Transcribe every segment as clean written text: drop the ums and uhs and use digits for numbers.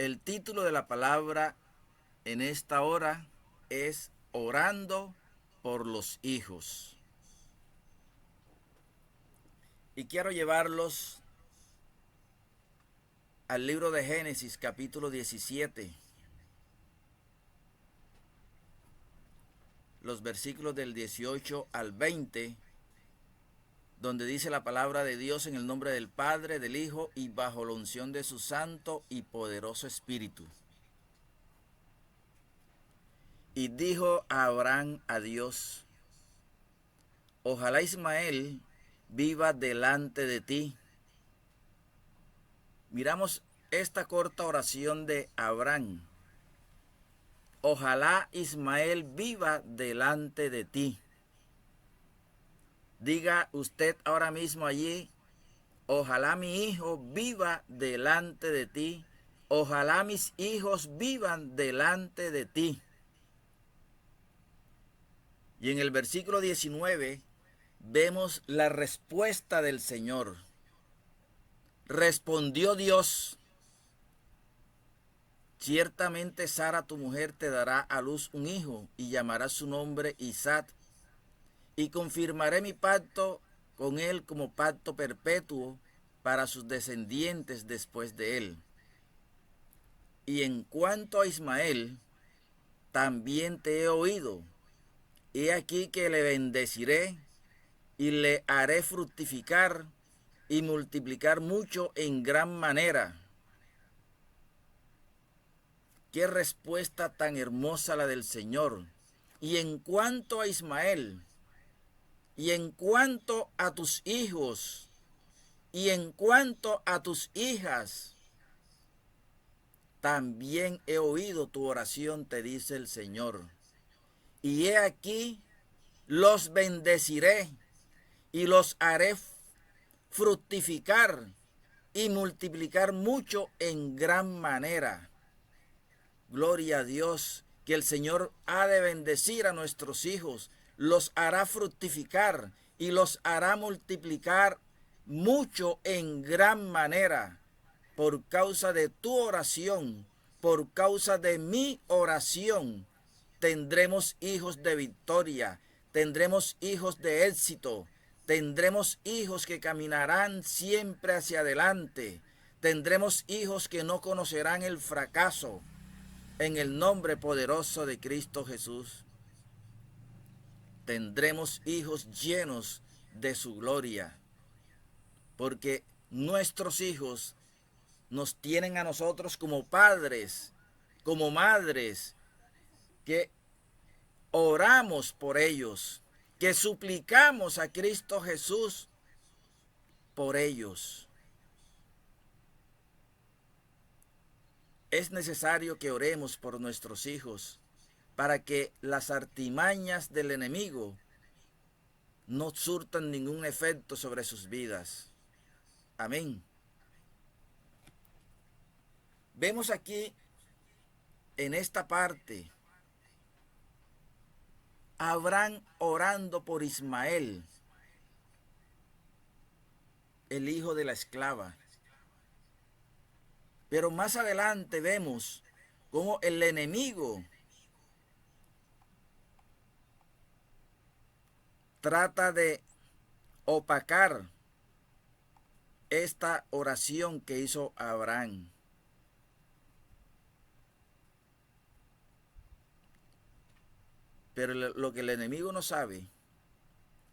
El título de la palabra en esta hora es Orando por los hijos. Y quiero llevarlos al libro de Génesis, capítulo 17, los versículos del 18 al 20, donde dice la palabra de Dios: en el nombre del Padre, del Hijo y bajo la unción de su santo y poderoso Espíritu. Y dijo a Abraham a Dios: ojalá Ismael viva delante de ti. Miramos esta corta oración de Abraham. Ojalá Ismael viva delante de ti. Diga usted ahora mismo allí: ojalá mi hijo viva delante de ti. Ojalá mis hijos vivan delante de ti. Y en el versículo 19 vemos la respuesta del Señor. Respondió Dios: ciertamente Sara tu mujer te dará a luz un hijo y llamará su nombre Isaac, y confirmaré mi pacto con él como pacto perpetuo para sus descendientes después de él. Y en cuanto a Ismael, también te he oído. He aquí que le bendeciré y le haré fructificar y multiplicar mucho en gran manera. Qué respuesta tan hermosa la del Señor. Y en cuanto a Ismael, y en cuanto a tus hijos, y en cuanto a tus hijas, también he oído tu oración, te dice el Señor. Y he aquí, los bendeciré y los haré fructificar y multiplicar mucho en gran manera. Gloria a Dios, que el Señor ha de bendecir a nuestros hijos, los hará fructificar y los hará multiplicar mucho en gran manera, por causa de tu oración, por causa de mi oración. Tendremos hijos de victoria, tendremos hijos de éxito, tendremos hijos que caminarán siempre hacia adelante, tendremos hijos que no conocerán el fracaso. En el nombre poderoso de Cristo Jesús, tendremos hijos llenos de su gloria, porque nuestros hijos nos tienen a nosotros como padres, como madres, que oramos por ellos, que suplicamos a Cristo Jesús por ellos. Es necesario que oremos por nuestros hijos para que las artimañas del enemigo no surtan ningún efecto sobre sus vidas. Amén. Vemos aquí en esta parte a Abraham orando por Ismael, el hijo de la esclava. Pero más adelante vemos cómo el enemigo trata de opacar esta oración que hizo Abraham. Pero lo que el enemigo no sabe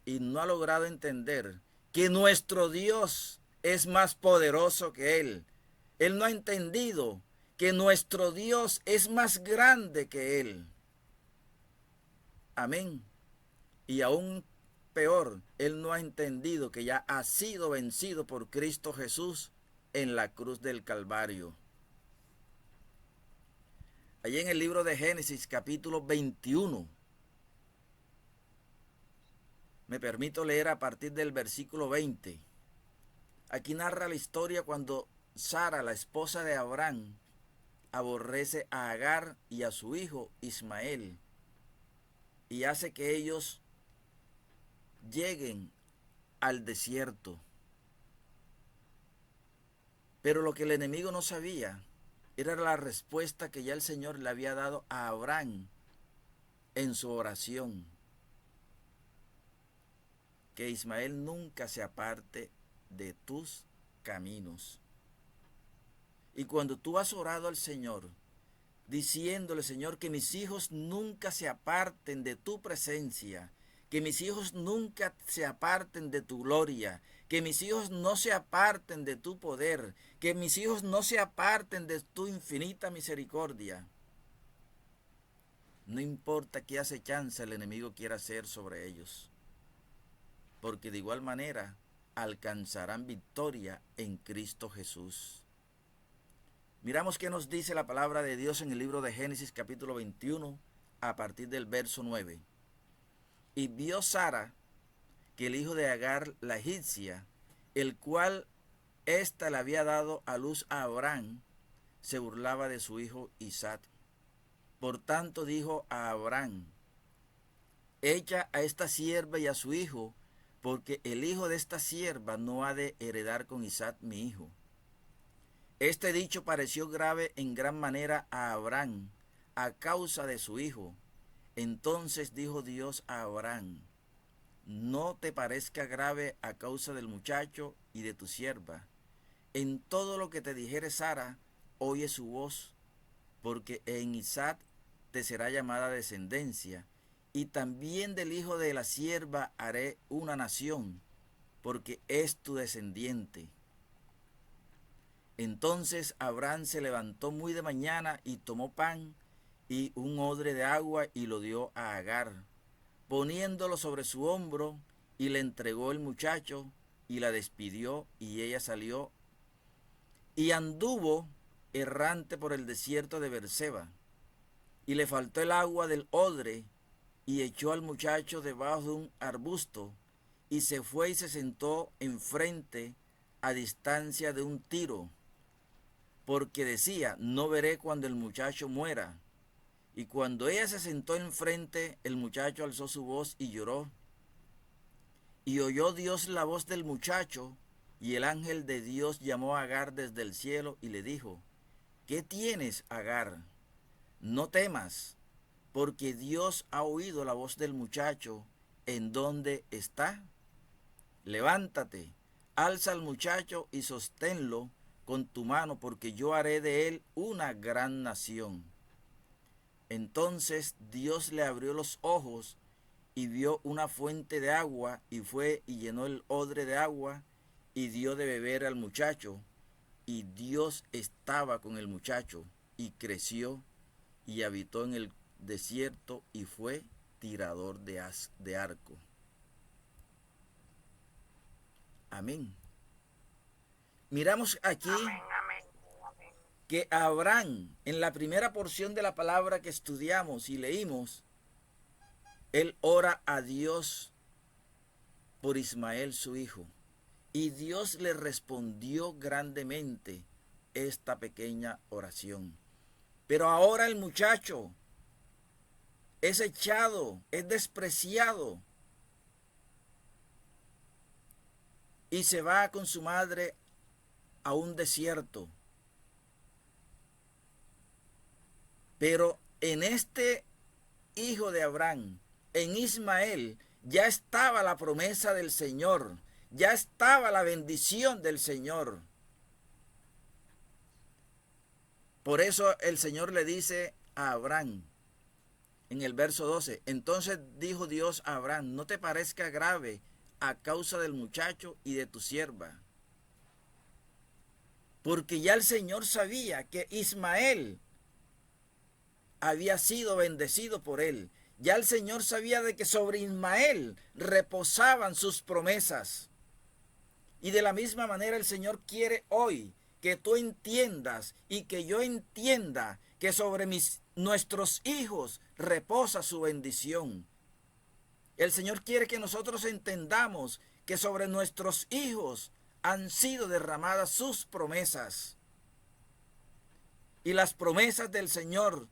y no ha logrado entender, que nuestro Dios es más poderoso que él. Él no ha entendido que nuestro Dios es más grande que él. Amén. Y aún peor, él no ha entendido que ya ha sido vencido por Cristo Jesús en la cruz del Calvario. Allí en el libro de Génesis, capítulo 21, me permito leer a partir del versículo 20. Aquí narra la historia cuando Sara, la esposa de Abraham, aborrece a Agar y a su hijo Ismael y hace que ellos lleguen al desierto. Pero lo que el enemigo no sabía Era la respuesta que ya el Señor le había dado a Abraham en su oración. Que Ismael nunca se aparte de tus caminos. Y cuando tú has orado al Señor, diciéndole, Señor, que mis hijos nunca se aparten de tu presencia, que mis hijos nunca se aparten de tu gloria, que mis hijos no se aparten de tu poder, que mis hijos no se aparten de tu infinita misericordia. No importa qué acechanza el enemigo quiera hacer sobre ellos, porque de igual manera alcanzarán victoria en Cristo Jesús. Miramos qué nos dice la palabra de Dios en el libro de Génesis capítulo 21 a partir del verso 9. Y vio Sara que el hijo de Agar la egipcia, el cual ésta le había dado a luz a Abraham, se burlaba de su hijo Isaac. Por tanto dijo a Abraham, echa a esta sierva y a su hijo, porque el hijo de esta sierva no ha de heredar con Isaac mi hijo. Este dicho pareció grave en gran manera a Abraham, a causa de su hijo. Entonces dijo Dios a Abraham, no te parezca grave a causa del muchacho y de tu sierva. En todo lo que te dijere Sara, oye su voz, porque en Isaac te será llamada descendencia, y también del hijo de la sierva haré una nación, porque es tu descendiente. Entonces Abraham se levantó muy de mañana y tomó pan y un odre de agua y lo dio a Agar, poniéndolo sobre su hombro, y le entregó el muchacho y la despidió, y ella salió y anduvo errante por el desierto de Berseba, y le faltó el agua del odre, y echó al muchacho debajo de un arbusto, y se fue y se sentó enfrente a distancia de un tiro, porque decía, no veré cuando el muchacho muera. Y cuando ella se sentó enfrente, el muchacho alzó su voz y lloró. Y oyó Dios la voz del muchacho, y el ángel de Dios llamó a Agar desde el cielo y le dijo, ¿qué tienes, Agar? No temas, porque Dios ha oído la voz del muchacho. ¿En dónde está? Levántate, alza al muchacho y sosténlo con tu mano, porque yo haré de él una gran nación. Entonces Dios le abrió los ojos y vio una fuente de agua, y fue y llenó el odre de agua y dio de beber al muchacho. Y Dios estaba con el muchacho, y creció y habitó en el desierto, y fue tirador de arco. Amén. Miramos aquí que Abraham, en la primera porción de la palabra que estudiamos y leímos, él ora a Dios por Ismael su hijo, y Dios le respondió grandemente esta pequeña oración. Pero ahora el muchacho es echado, es despreciado, y se va con su madre a un desierto. Pero en este hijo de Abraham, en Ismael, ya estaba la promesa del Señor, ya estaba la bendición del Señor. Por eso el Señor le dice a Abraham, en el verso 12, entonces dijo Dios a Abraham, no te parezca grave a causa del muchacho y de tu sierva. Porque ya el Señor sabía que Ismael había sido bendecido por él. Ya el Señor sabía de que sobre Ismael reposaban sus promesas. Y de la misma manera el Señor quiere hoy que tú entiendas y que yo entienda que sobre nuestros hijos reposa su bendición. El Señor quiere que nosotros entendamos que sobre nuestros hijos han sido derramadas sus promesas. Y las promesas del Señor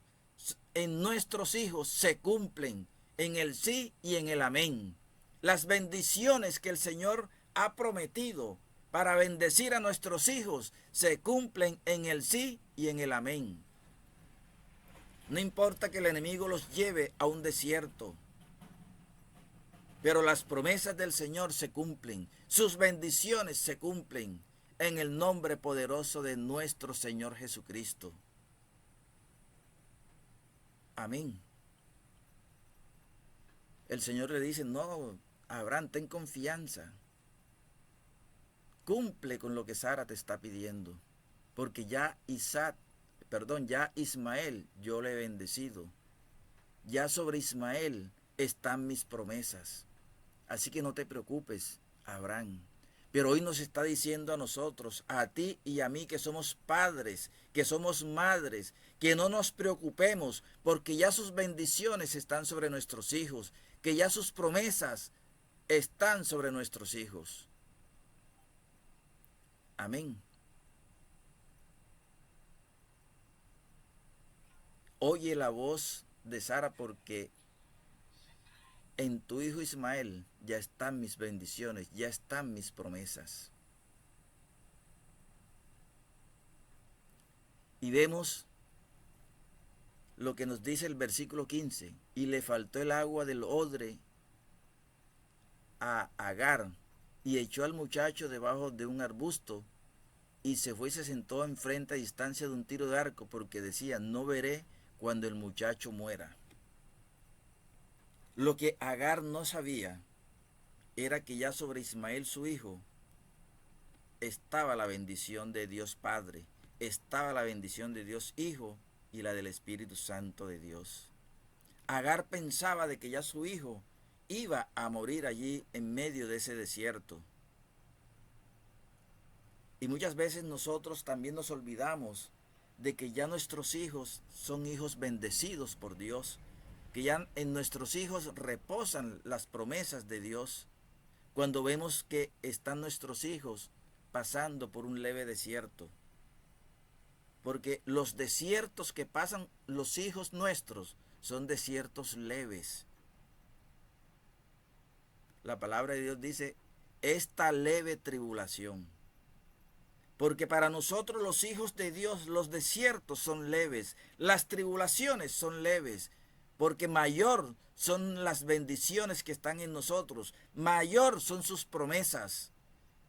en nuestros hijos se cumplen en el sí y en el amén. Las bendiciones que el Señor ha prometido para bendecir a nuestros hijos se cumplen en el sí y en el amén. No importa que el enemigo los lleve a un desierto, pero las promesas del Señor se cumplen, sus bendiciones se cumplen en el nombre poderoso de nuestro Señor Jesucristo. Amén. El Señor le dice, no, Abraham, ten confianza. Cumple con lo que Sara te está pidiendo, porque ya Ismael yo le he bendecido. Ya sobre Ismael están mis promesas. Así que no te preocupes, Abraham. Pero hoy nos está diciendo a nosotros, a ti y a mí que somos padres, que somos madres, que no nos preocupemos porque ya sus bendiciones están sobre nuestros hijos, que ya sus promesas están sobre nuestros hijos. Amén. Oye la voz de Sara porque en tu hijo Ismael ya están mis bendiciones, ya están mis promesas. Y vemos lo que nos dice el versículo 15. Y le faltó el agua del odre a Agar, y echó al muchacho debajo de un arbusto, y se fue y se sentó enfrente a distancia de un tiro de arco, porque decía, no veré cuando el muchacho muera. Lo que Agar no sabía era que ya sobre Ismael su hijo estaba la bendición de Dios Padre, estaba la bendición de Dios Hijo y la del Espíritu Santo de Dios. Agar pensaba de que ya su hijo iba a morir allí en medio de ese desierto. Y muchas veces nosotros también nos olvidamos de que ya nuestros hijos son hijos bendecidos por Dios, que ya en nuestros hijos reposan las promesas de Dios. Cuando vemos que están nuestros hijos pasando por un leve desierto. Porque los desiertos que pasan los hijos nuestros son desiertos leves. La palabra de Dios dice, esta leve tribulación. Porque para nosotros los hijos de Dios los desiertos son leves, las tribulaciones son leves, porque mayor son las bendiciones que están en nosotros, mayor son sus promesas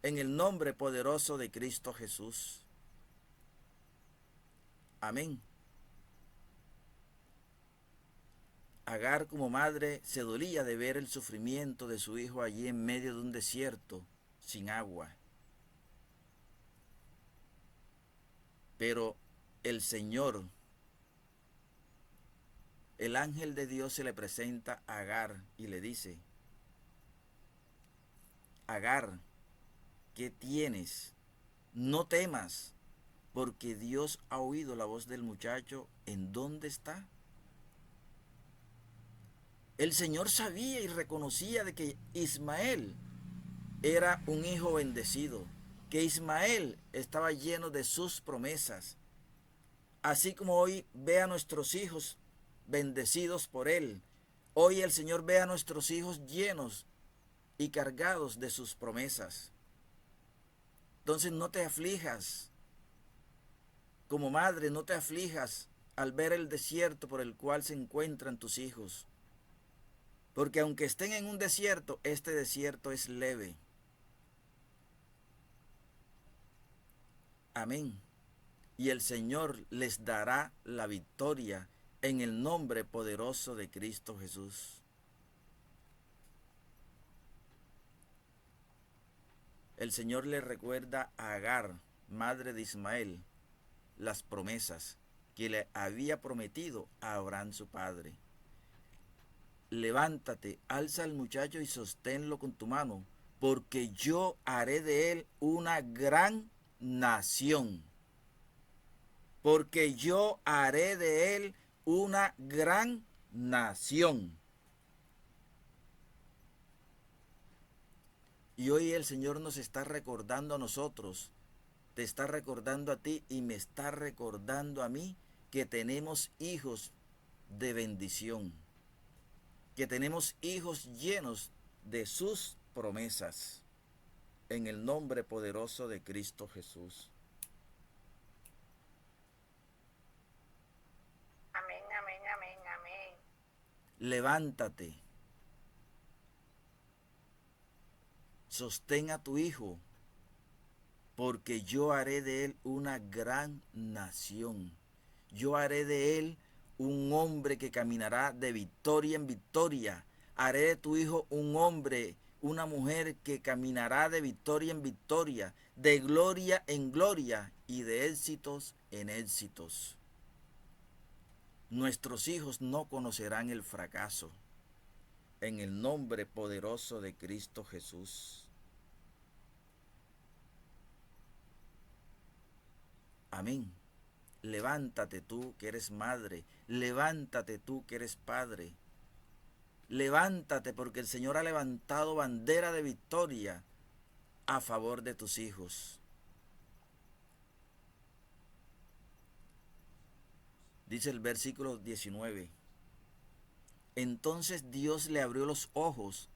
en el nombre poderoso de Cristo Jesús. Amén. Agar como madre se dolía de ver el sufrimiento de su hijo allí en medio de un desierto sin agua. Pero el Señor, el ángel de Dios se le presenta a Agar y le dice, Agar, ¿qué tienes? No temas, porque Dios ha oído la voz del muchacho. ¿En dónde está? El Señor sabía y reconocía de que Ismael era un hijo bendecido, que Ismael estaba lleno de sus promesas. Así como hoy ve a nuestros hijos bendecidos por Él, hoy el Señor ve a nuestros hijos llenos y cargados de sus promesas. Entonces no te aflijas. Como madre, no te aflijas al ver el desierto por el cual se encuentran tus hijos. Porque aunque estén en un desierto, este desierto es leve. Amén. Y el Señor les dará la victoria en el nombre poderoso de Cristo Jesús. El Señor le recuerda a Agar, madre de Ismael, las promesas que le había prometido a Abraham su padre. Levántate, alza al muchacho y sosténlo con tu mano, porque yo haré de él una gran nación. Porque yo haré de él una gran nación. Y hoy el Señor nos está recordando a nosotros, te está recordando a ti y me está recordando a mí que tenemos hijos de bendición, que tenemos hijos llenos de sus promesas, en el nombre poderoso de Cristo Jesús. Levántate, sostén a tu hijo, porque yo haré de él una gran nación. Yo haré de él un hombre que caminará de victoria en victoria. Haré de tu hijo un hombre, una mujer que caminará de victoria en victoria, de gloria en gloria y de éxitos en éxitos. Nuestros hijos no conocerán el fracaso. En el nombre poderoso de Cristo Jesús. Amén. Levántate tú que eres madre, levántate tú que eres padre. Levántate porque el Señor ha levantado bandera de victoria a favor de tus hijos. Dice el versículo 19. Entonces Dios le abrió los ojos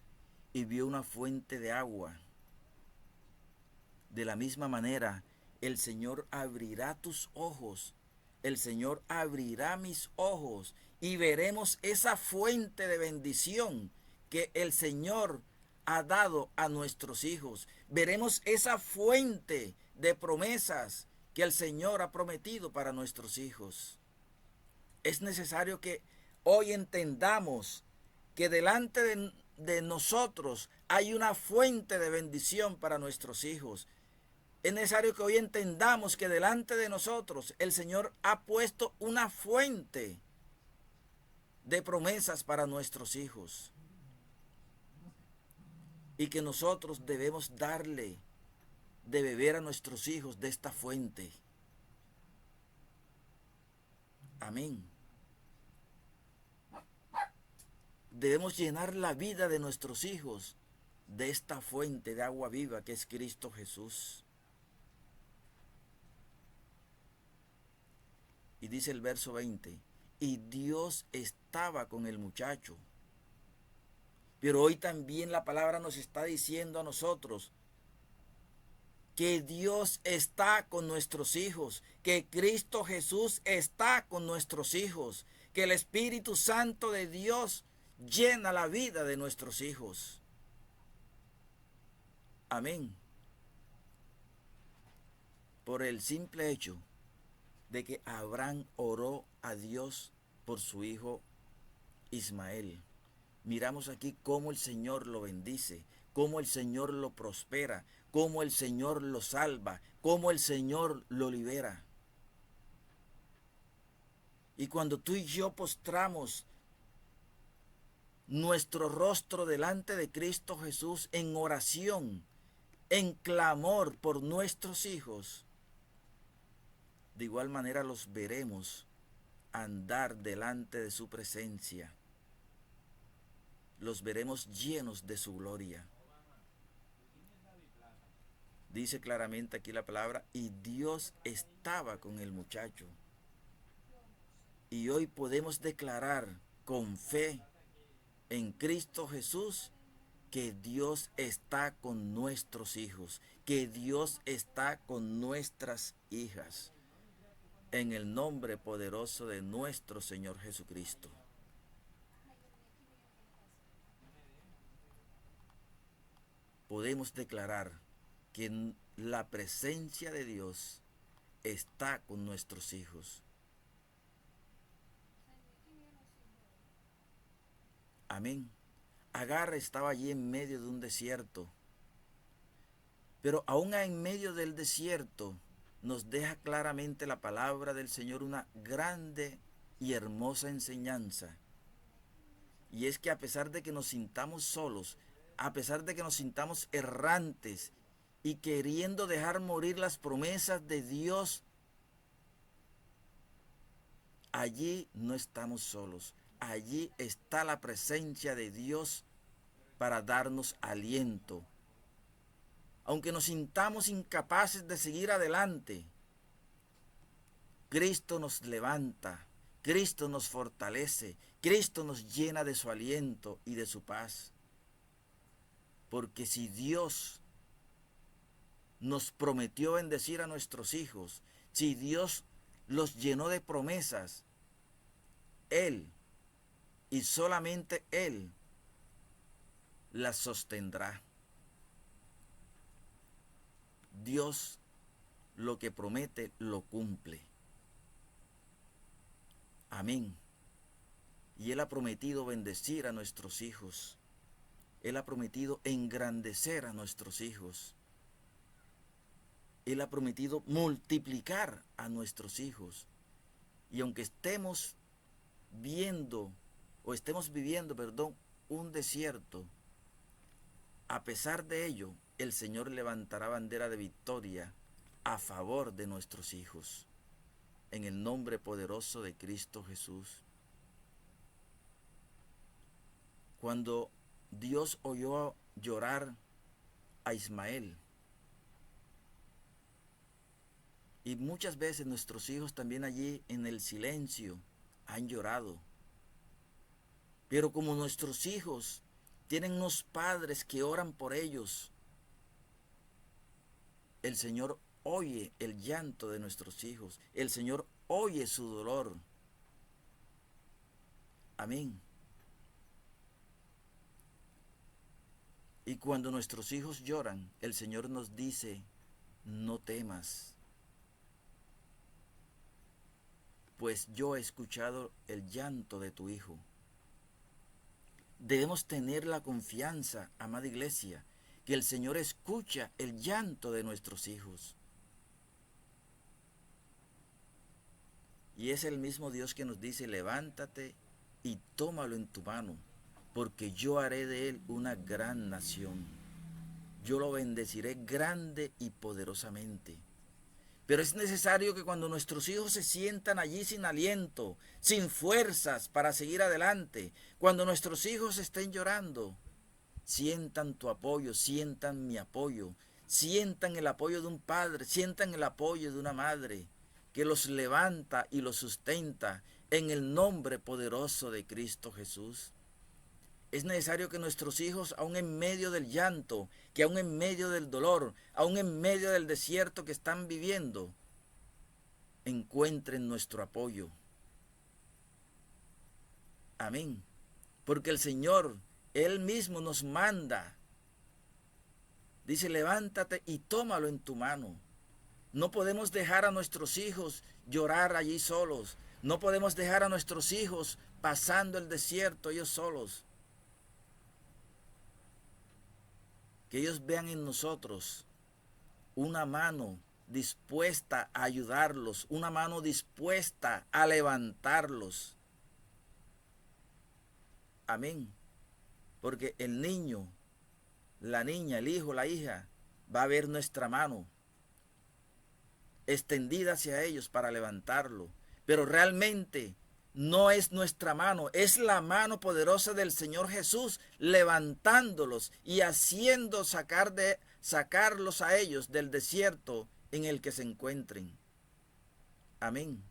y vio una fuente de agua. De la misma manera, el Señor abrirá tus ojos, el Señor abrirá mis ojos y veremos esa fuente de bendición que el Señor ha dado a nuestros hijos. Veremos esa fuente de promesas que el Señor ha prometido para nuestros hijos. Es necesario que hoy entendamos que delante de nosotros hay una fuente de bendición para nuestros hijos. Es necesario que hoy entendamos que delante de nosotros el Señor ha puesto una fuente de promesas para nuestros hijos. Y que nosotros debemos darle de beber a nuestros hijos de esta fuente. Amén. Debemos llenar la vida de nuestros hijos de esta fuente de agua viva que es Cristo Jesús. Y dice el verso 20, y Dios estaba con el muchacho. Pero hoy también la palabra nos está diciendo a nosotros que Dios está con nuestros hijos, que Cristo Jesús está con nuestros hijos, que el Espíritu Santo de Dios llena la vida de nuestros hijos. Amén. Por el simple hecho de que Abraham oró a Dios por su hijo Ismael. Miramos aquí cómo el Señor lo bendice, cómo el Señor lo prospera, cómo el Señor lo salva, cómo el Señor lo libera. Y cuando tú y yo postramos nuestro rostro delante de Cristo Jesús en oración, en clamor por nuestros hijos, de igual manera los veremos andar delante de su presencia. Los veremos llenos de su gloria. Dice claramente aquí la palabra, y Dios estaba con el muchacho. Y hoy podemos declarar con fe en Cristo Jesús que Dios está con nuestros hijos, que Dios está con nuestras hijas. En el nombre poderoso de nuestro Señor Jesucristo. Podemos declarar que la presencia de Dios está con nuestros hijos. Amén. Agar estaba allí en medio de un desierto. Pero aún en medio del desierto nos deja claramente la palabra del Señor una grande y hermosa enseñanza. Y es que a pesar de que nos sintamos solos, a pesar de que nos sintamos errantes y queriendo dejar morir las promesas de Dios, allí no estamos solos. Allí está la presencia de Dios para darnos aliento. Aunque nos sintamos incapaces de seguir adelante, Cristo nos levanta, Cristo nos fortalece, Cristo nos llena de su aliento y de su paz. Porque si Dios nos prometió bendecir a nuestros hijos, si Dios los llenó de promesas, Él y solamente Él las sostendrá. Dios lo que promete lo cumple. Amén. Y Él ha prometido bendecir a nuestros hijos. Él ha prometido engrandecer a nuestros hijos. Él ha prometido multiplicar a nuestros hijos. Y aunque estemos viviendo, un desierto, a pesar de ello, el Señor levantará bandera de victoria a favor de nuestros hijos. En el nombre poderoso de Cristo Jesús. Cuando Dios oyó llorar a Ismael, y muchas veces nuestros hijos también allí en el silencio han llorado. Pero como nuestros hijos tienen unos padres que oran por ellos, el Señor oye el llanto de nuestros hijos. El Señor oye su dolor. Amén. Y cuando nuestros hijos lloran, el Señor nos dice, no temas, pues yo he escuchado el llanto de tu hijo. Debemos tener la confianza, amada iglesia, que el Señor escucha el llanto de nuestros hijos. Y es el mismo Dios que nos dice, levántate y tómalo en tu mano, porque yo haré de él una gran nación. Yo lo bendeciré grande y poderosamente. Pero es necesario que cuando nuestros hijos se sientan allí sin aliento, sin fuerzas para seguir adelante, cuando nuestros hijos estén llorando, sientan tu apoyo, sientan mi apoyo, sientan el apoyo de un padre, sientan el apoyo de una madre, que los levanta y los sustenta en el nombre poderoso de Cristo Jesús. Es necesario que nuestros hijos, aún en medio del llanto, que aún en medio del dolor, aún en medio del desierto que están viviendo, encuentren nuestro apoyo. Amén. Porque el Señor, Él mismo nos manda. Dice, levántate y tómalo en tu mano. No podemos dejar a nuestros hijos llorar allí solos. No podemos dejar a nuestros hijos pasando el desierto ellos solos. Que ellos vean en nosotros una mano dispuesta a ayudarlos, una mano dispuesta a levantarlos. Amén. Porque el niño, la niña, el hijo, la hija, va a ver nuestra mano extendida hacia ellos para levantarlo. Pero realmente no es nuestra mano, es la mano poderosa del Señor Jesús levantándolos y haciendo sacarlos a ellos del desierto en el que se encuentren. Amén.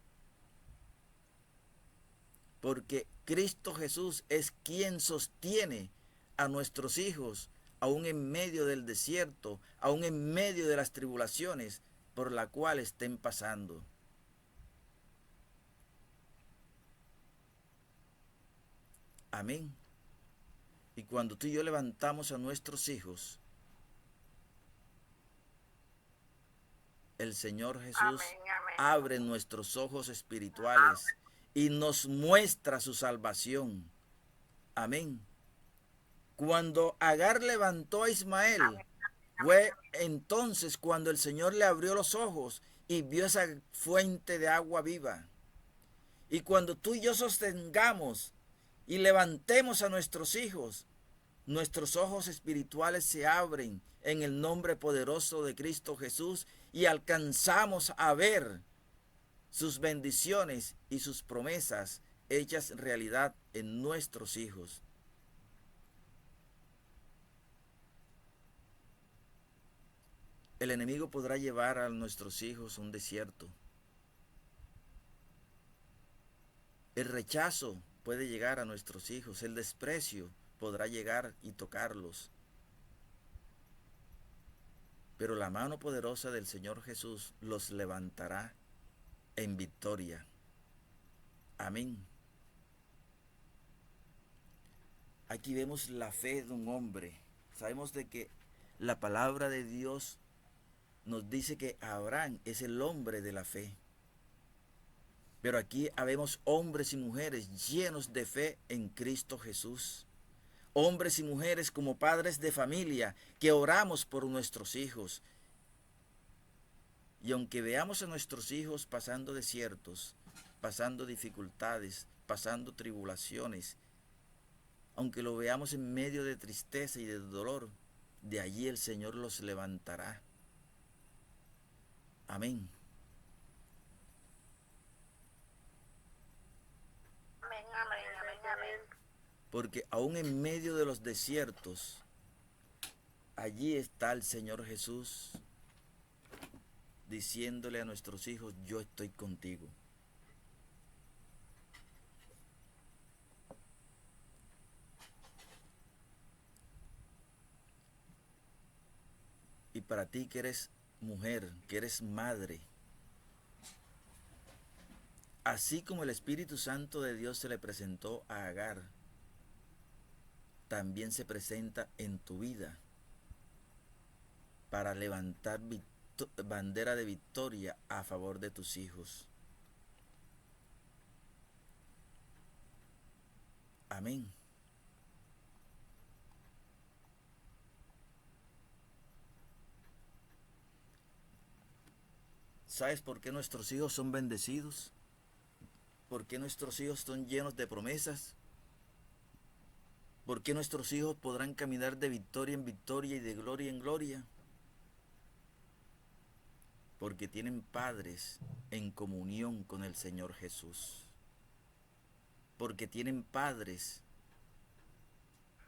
Porque Cristo Jesús es quien sostiene a nuestros hijos, aún en medio del desierto, aún en medio de las tribulaciones por la cual estén pasando. Amén. Y cuando tú y yo levantamos a nuestros hijos, el Señor Jesús abre nuestros ojos espirituales y nos muestra su salvación. Amén. Cuando Agar levantó a Ismael, fue entonces cuando el Señor le abrió los ojos y vio esa fuente de agua viva. Y cuando tú y yo sostengamos y levantemos a nuestros hijos, nuestros ojos espirituales se abren en el nombre poderoso de Cristo Jesús y alcanzamos a ver sus bendiciones y sus promesas hechas realidad en nuestros hijos. El enemigo podrá llevar a nuestros hijos a un desierto. El rechazo puede llegar a nuestros hijos, el desprecio podrá llegar y tocarlos. Pero la mano poderosa del Señor Jesús los levantará en victoria. Amén. Aquí vemos la fe de un hombre. Sabemos de que la palabra de Dios nos dice que Abraham es el hombre de la fe. Pero aquí habemos hombres y mujeres llenos de fe en Cristo Jesús. Hombres y mujeres como padres de familia que oramos por nuestros hijos. Y aunque veamos a nuestros hijos pasando desiertos, pasando dificultades, pasando tribulaciones, aunque lo veamos en medio de tristeza y de dolor, de allí el Señor los levantará. Amén. Amén, amén, amén, amén. Porque aún en medio de los desiertos, allí está el Señor Jesús diciéndole a nuestros hijos, yo estoy contigo. Y para ti que eres mujer, que eres madre, así como el Espíritu Santo de Dios se le presentó a Agar, también se presenta en tu vida para levantar bandera de victoria a favor de tus hijos. Amén. ¿Sabes por qué nuestros hijos son bendecidos? ¿Por qué nuestros hijos son llenos de promesas? ¿Por qué nuestros hijos podrán caminar de victoria en victoria y de gloria en gloria? Porque tienen padres en comunión con el Señor Jesús. Porque tienen padres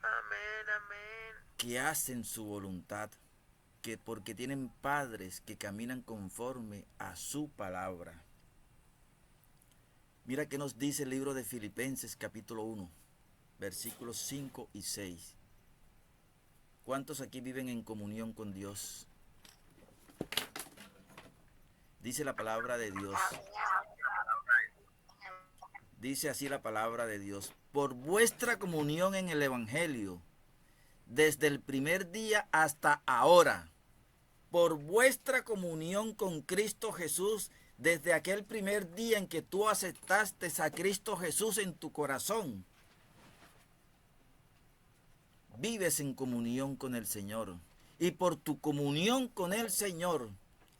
Amén, amén. que hacen su voluntad. Porque tienen padres que caminan conforme a su palabra. Mira qué nos dice el libro de Filipenses capítulo 1, versículos 5 y 6. ¿Cuántos aquí viven en comunión con Dios? Dice la palabra de Dios. Dice así la palabra de Dios. Por vuestra comunión en el Evangelio, desde el primer día hasta ahora, por vuestra comunión con Cristo Jesús, desde aquel primer día en que tú aceptaste a Cristo Jesús en tu corazón, vives en comunión con el Señor. Y por tu comunión con el Señor,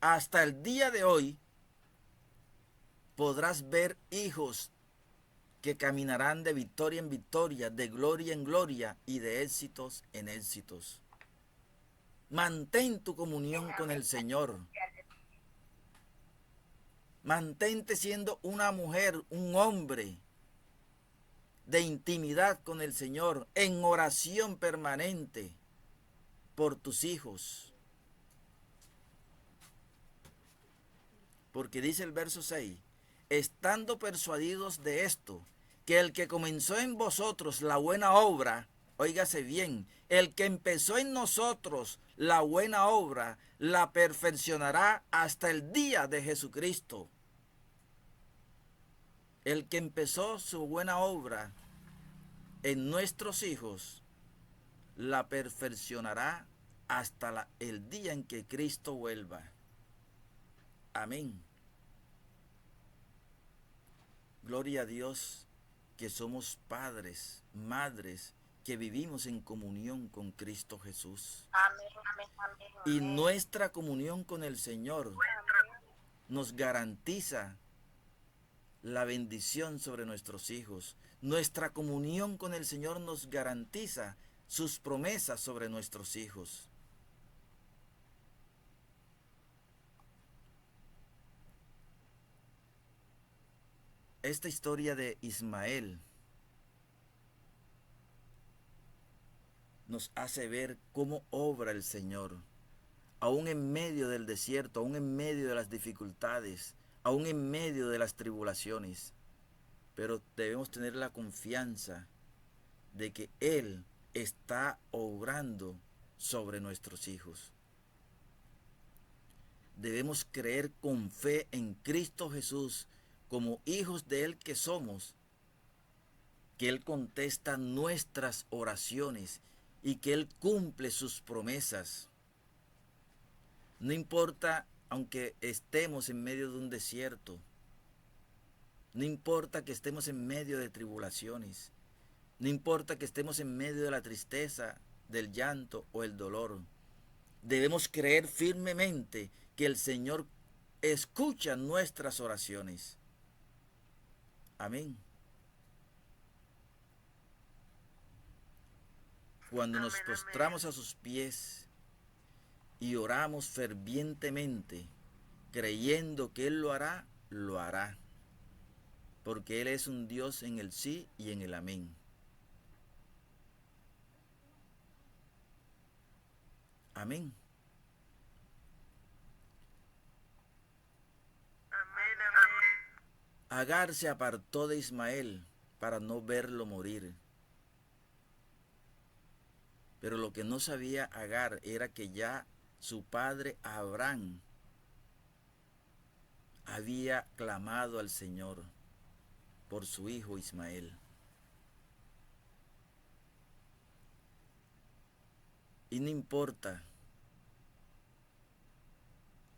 hasta el día de hoy, podrás ver hijos que caminarán de victoria en victoria, de gloria en gloria y de éxitos en éxitos. Mantén tu comunión con el Señor. Mantente siendo una mujer, un hombre de intimidad con el Señor, en oración permanente por tus hijos. Porque dice el verso 6, estando persuadidos de esto, que el que comenzó en vosotros la buena obra, óigase bien, el que empezó en nosotros la buena obra, la perfeccionará hasta el día de Jesucristo. El que empezó su buena obra en nuestros hijos, la perfeccionará hasta el día en que Cristo vuelva. Amén. Gloria a Dios que somos padres, madres, que vivimos en comunión con Cristo Jesús. Amén, amén, amén, Y amén. nuestra comunión con el Señor nos garantiza la bendición sobre nuestros hijos. Nuestra comunión con el Señor nos garantiza sus promesas sobre nuestros hijos. Esta historia de Ismael nos hace ver cómo obra el Señor, aún en medio del desierto, aún en medio de las dificultades, aún en medio de las tribulaciones. Pero debemos tener la confianza de que Él está obrando sobre nuestros hijos. Debemos creer con fe en Cristo Jesús como hijos de Él que somos, que Él contesta nuestras oraciones y que Él cumple sus promesas. No importa aunque estemos en medio de un desierto, no importa que estemos en medio de tribulaciones, no importa que estemos en medio de la tristeza, del llanto o el dolor. Debemos creer firmemente que el Señor escucha nuestras oraciones. Amén. Cuando nos postramos a sus pies y oramos fervientemente, creyendo que Él lo hará, lo hará. Porque Él es un Dios en el sí y en el amén. Amén. Amén, amén. Agar se apartó de Ismael para no verlo morir. Pero lo que no sabía Agar era que ya su padre Abraham había clamado al Señor por su hijo Ismael. Y no importa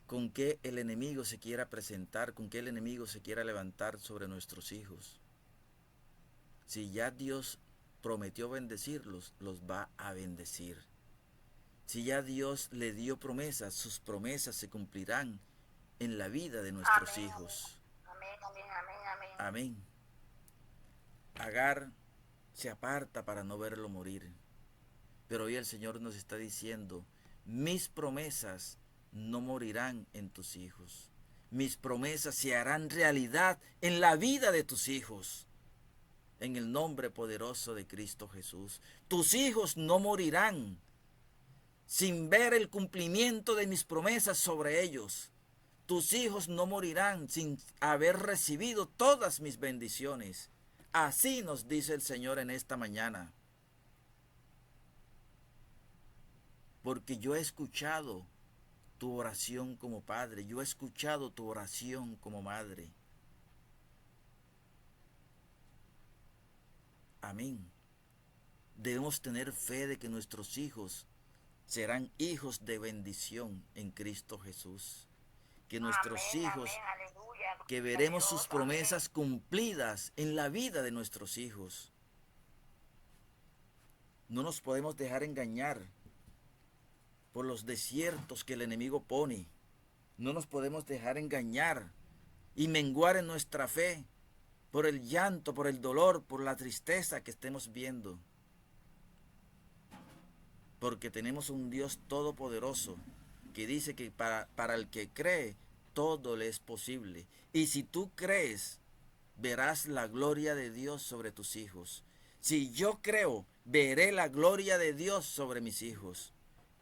con qué el enemigo se quiera presentar, con qué el enemigo se quiera levantar sobre nuestros hijos. Si ya Dios prometió bendecirlos, los va a bendecir. Si ya Dios le dio promesas, sus promesas se cumplirán en la vida de nuestros Amén, hijos. amén, amén, amén, amén. Amén. Agar se aparta para no verlo morir. Pero hoy el Señor nos está diciendo, mis promesas no morirán en tus hijos. Mis promesas se harán realidad en la vida de tus hijos. En el nombre poderoso de Cristo Jesús. Tus hijos no morirán sin ver el cumplimiento de mis promesas sobre ellos. Tus hijos no morirán sin haber recibido todas mis bendiciones. Así nos dice el Señor en esta mañana. Porque yo he escuchado tu oración como padre, yo he escuchado tu oración como madre. Amén. Debemos tener fe de que nuestros hijos serán hijos de bendición en Cristo Jesús. Que nuestros Amén, hijos, amén, aleluya. que Gloria a veremos Dios, sus promesas cumplidas en la vida de nuestros hijos. No nos podemos dejar engañar por los desiertos que el enemigo pone. No nos podemos dejar engañar y menguar en nuestra fe por el llanto, por el dolor, por la tristeza que estemos viendo. Porque tenemos un Dios todopoderoso que dice que para el que cree, todo le es posible. Y si tú crees, verás la gloria de Dios sobre tus hijos. Si yo creo, veré la gloria de Dios sobre mis hijos.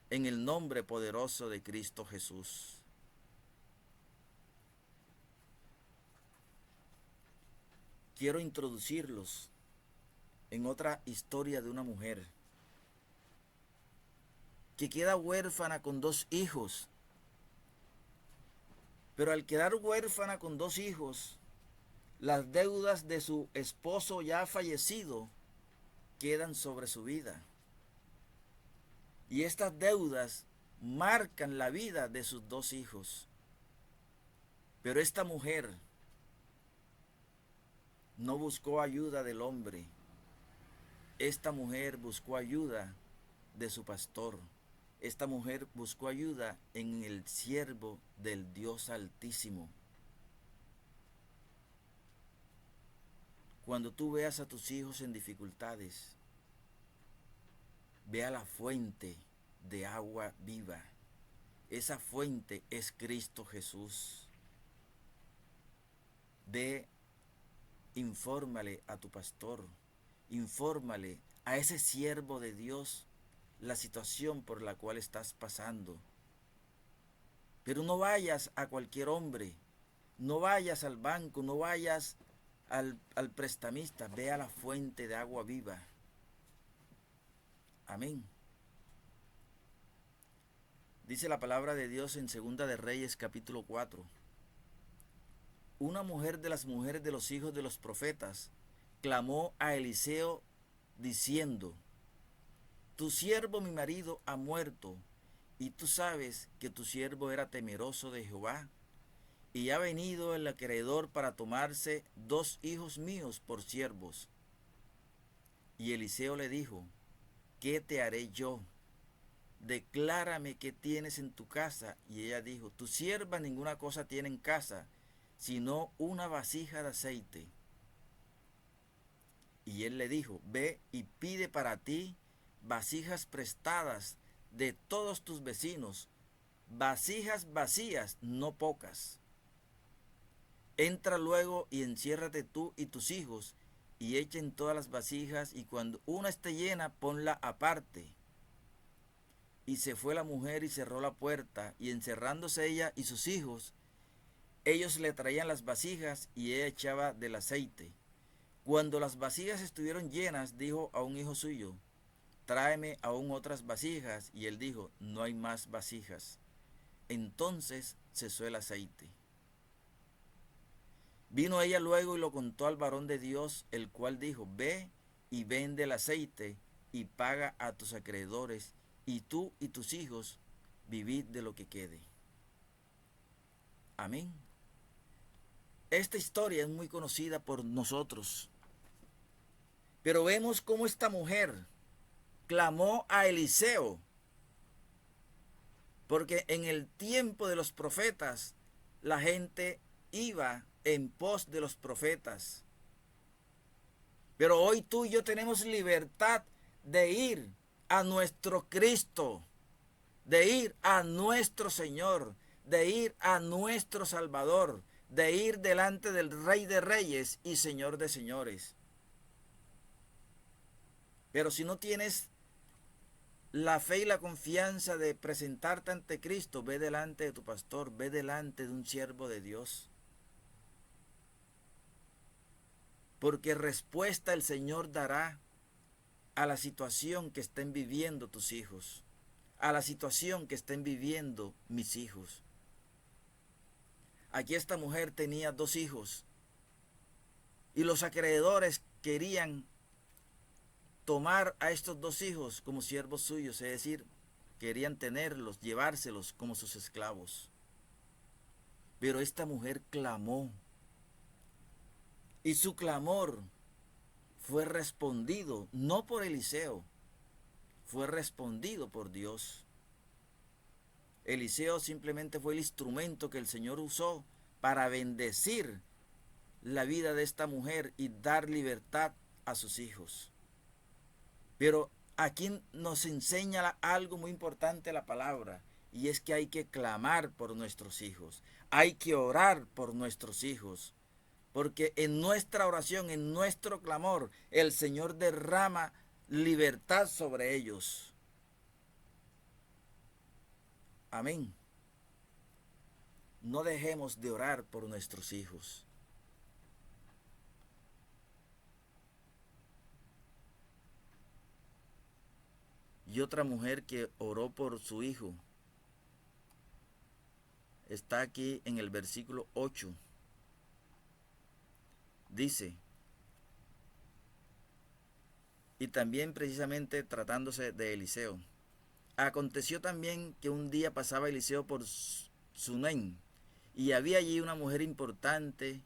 En el nombre poderoso de Cristo Jesús. Quiero introducirlos en otra historia de una mujer que queda huérfana con 2 hijos. Pero al quedar huérfana con 2 hijos, las deudas de su esposo ya fallecido quedan sobre su vida. Y estas deudas marcan la vida de sus 2 hijos. Pero esta mujer no buscó ayuda del hombre. Esta mujer buscó ayuda de su pastor. Esta mujer buscó ayuda en el siervo del Dios Altísimo. Cuando tú veas a tus hijos en dificultades, ve a la fuente de agua viva. Esa fuente es Cristo Jesús. Ve, infórmale a tu pastor, infórmale a ese siervo de Dios la situación por la cual estás pasando. Pero no vayas a cualquier hombre, no vayas al banco, no vayas al prestamista, ve a la fuente de agua viva. Amén. Dice la palabra de Dios en Segunda de Reyes capítulo 4. Una mujer de las mujeres de los hijos de los profetas clamó a Eliseo diciendo: tu siervo mi marido ha muerto, y tú sabes que tu siervo era temeroso de Jehová, y ha venido el acreedor para tomarse 2 hijos míos por siervos. Y Eliseo le dijo: ¿qué te haré yo? Declárame qué tienes en tu casa. Y ella dijo: tu sierva ninguna cosa tiene en casa, sino una vasija de aceite. Y él le dijo: ve y pide para ti vasijas prestadas de todos tus vecinos, vasijas vacías, no pocas. Entra luego y enciérrate tú y tus hijos, y echen todas las vasijas, y cuando una esté llena, ponla aparte. Y se fue la mujer y cerró la puerta, y encerrándose ella y sus hijos, ellos le traían las vasijas, y ella echaba del aceite. Cuando las vasijas estuvieron llenas, dijo a un hijo suyo: tráeme aún otras vasijas. Y él dijo: no hay más vasijas. Entonces cesó el aceite. Vino ella luego y lo contó al varón de Dios, el cual dijo: ve y vende el aceite y paga a tus acreedores, y tú y tus hijos vivid de lo que quede. Amén. Esta historia es muy conocida por nosotros, pero vemos cómo esta mujer clamó a Eliseo, porque en el tiempo de los profetas la gente iba en pos de los profetas. Pero hoy tú y yo tenemos libertad de ir a nuestro Cristo, de ir a nuestro Señor, de ir a nuestro Salvador, de ir delante del Rey de Reyes y Señor de Señores. Pero si no tienes la fe y la confianza de presentarte ante Cristo, ve delante de tu pastor, ve delante de un siervo de Dios. Porque respuesta el Señor dará a la situación que estén viviendo tus hijos, a la situación que estén viviendo mis hijos. Aquí esta mujer tenía 2 hijos y los acreedores querían tomar a estos 2 hijos como siervos suyos, es decir, querían tenerlos, llevárselos como sus esclavos. Pero esta mujer clamó, y su clamor fue respondido, no por Eliseo, fue respondido por Dios. Eliseo simplemente fue el instrumento que el Señor usó para bendecir la vida de esta mujer y dar libertad a sus hijos. Pero aquí nos enseña algo muy importante la palabra, y es que hay que clamar por nuestros hijos, hay que orar por nuestros hijos, porque en nuestra oración, en nuestro clamor, el Señor derrama libertad sobre ellos. Amén. No dejemos de orar por nuestros hijos. Y otra mujer que oró por su hijo está aquí en el versículo 8. Dice, y también precisamente tratándose de Eliseo: aconteció también que un día pasaba Eliseo por Sunem, y había allí una mujer importante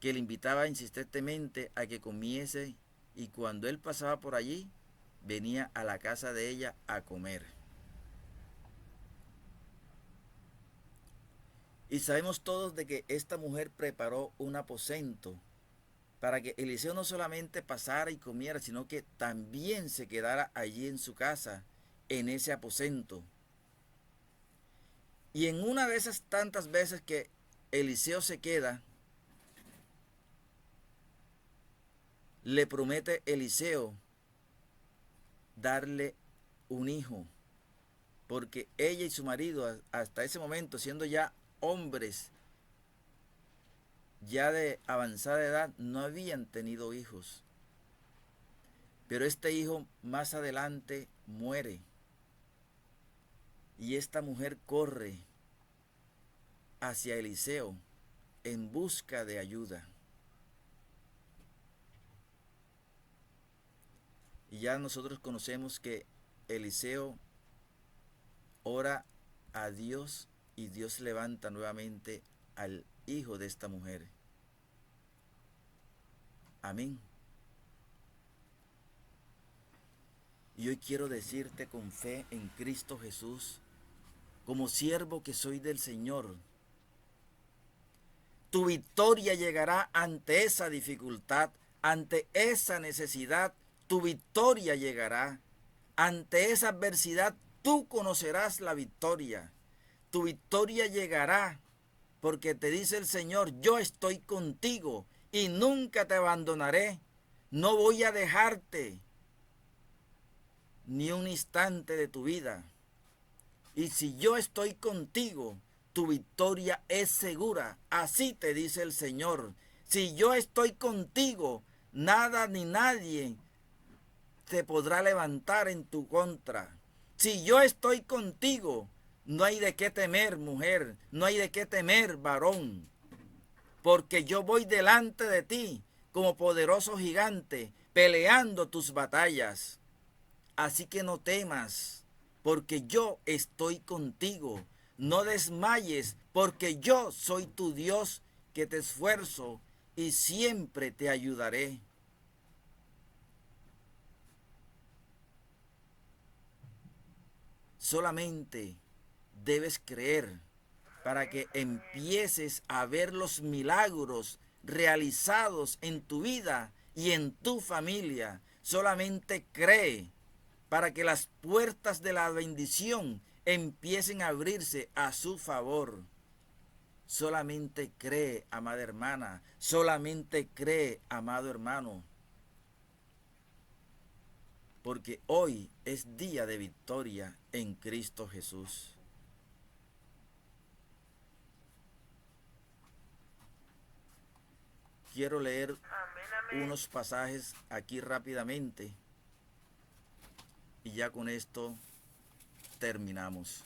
que le invitaba insistentemente a que comiese, y cuando él pasaba por allí, venía a la casa de ella a comer. Y sabemos todos de que esta mujer preparó un aposento para que Eliseo no solamente pasara y comiera, sino que también se quedara allí en su casa, en ese aposento. Y en una de esas tantas veces que Eliseo se queda, le promete Eliseo darle un hijo, porque ella y su marido, hasta ese momento, siendo ya hombres ya de avanzada edad, no habían tenido hijos. Pero este hijo más adelante muere, y esta mujer corre hacia Eliseo en busca de ayuda. Y ya nosotros conocemos que Eliseo ora a Dios y Dios levanta nuevamente al hijo de esta mujer. Amén. Y hoy quiero decirte con fe en Cristo Jesús, como siervo que soy del Señor, tu victoria llegará ante esa dificultad, ante esa necesidad, tu victoria llegará. Ante esa adversidad, tú conocerás la victoria. Tu victoria llegará porque te dice el Señor, yo estoy contigo y nunca te abandonaré. No voy a dejarte ni un instante de tu vida. Y si yo estoy contigo, tu victoria es segura. Así te dice el Señor. Si yo estoy contigo, nada ni nadie te podrá levantar en tu contra. Si yo estoy contigo, no hay de qué temer, mujer, no hay de qué temer, varón, porque yo voy delante de ti como poderoso gigante, peleando tus batallas. Así que no temas, porque yo estoy contigo. No desmayes, porque yo soy tu Dios que te esfuerzo y siempre te ayudaré. Solamente debes creer para que empieces a ver los milagros realizados en tu vida y en tu familia. Solamente cree para que las puertas de la bendición empiecen a abrirse a su favor. Solamente cree, amada hermana. Solamente cree, amado hermano. Porque hoy es día de victoria en Cristo Jesús. Quiero leer unos pasajes aquí rápidamente y ya con esto terminamos.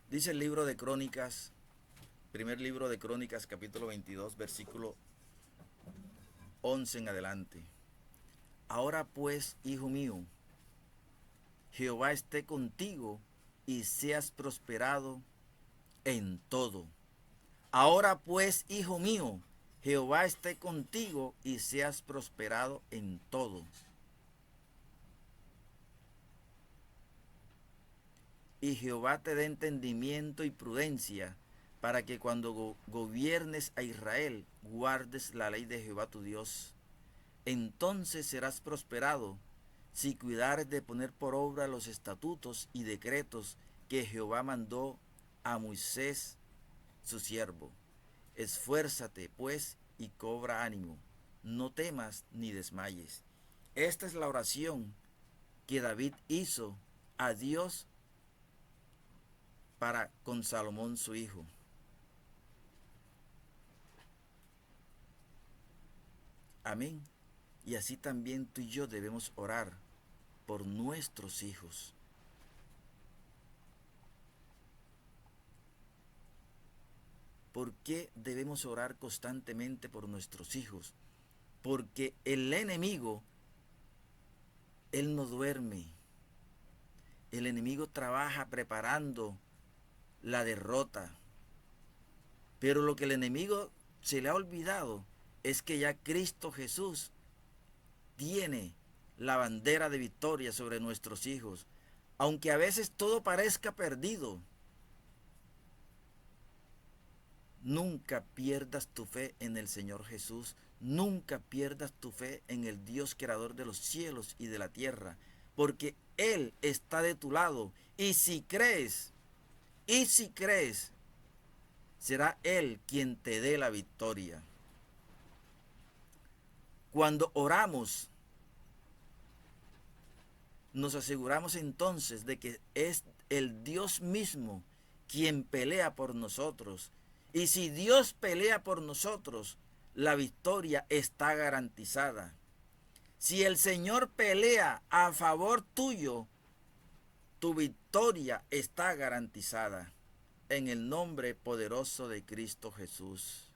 Dice el libro de Crónicas, primer libro de Crónicas, capítulo 22, versículo 11 en adelante. Ahora pues, hijo mío, Jehová esté contigo y seas prosperado en todo. Ahora pues, hijo mío, Jehová esté contigo y seas prosperado en todo. Y Jehová te dé entendimiento y prudencia, para que cuando gobiernes a Israel, guardes la ley de Jehová tu Dios. Entonces serás prosperado, si cuidares de poner por obra los estatutos y decretos que Jehová mandó a Moisés, su siervo. Esfuérzate, pues, y cobra ánimo. No temas ni desmayes. Esta es la oración que David hizo a Dios para con Salomón su hijo. Amén. Y así también tú y yo debemos orar por nuestros hijos. ¿Por qué debemos orar constantemente por nuestros hijos? Porque el enemigo, él no duerme. El enemigo trabaja preparando la derrota. Pero lo que el enemigo se le ha olvidado es que ya Cristo Jesús tiene la bandera de victoria sobre nuestros hijos. Aunque a veces todo parezca perdido, nunca pierdas tu fe en el Señor Jesús. Nunca pierdas tu fe en el Dios creador de los cielos y de la tierra. Porque Él está de tu lado. Y si crees, será Él quien te dé la victoria. Cuando oramos, nos aseguramos entonces de que es el Dios mismo quien pelea por nosotros. Y si Dios pelea por nosotros, la victoria está garantizada. Si el Señor pelea a favor tuyo, tu victoria está garantizada. En el nombre poderoso de Cristo Jesús.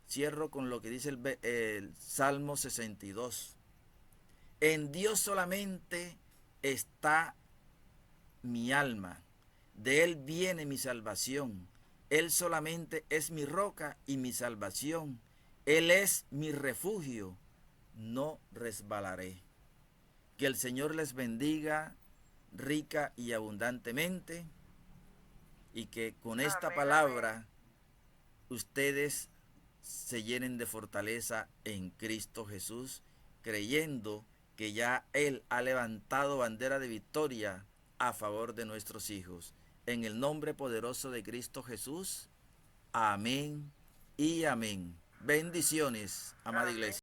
Cierro con lo que dice el Salmo 62. En Dios solamente está mi alma, de Él viene mi salvación. Él solamente es mi roca y mi salvación. Él es mi refugio, no resbalaré. Que el Señor les bendiga rica y abundantemente, y que con esta Amén, palabra ustedes se llenen de fortaleza en Cristo Jesús, creyendo que ya Él ha levantado bandera de victoria a favor de nuestros hijos. En el nombre poderoso de Cristo Jesús, amén y amén. Bendiciones, amada amén. iglesia.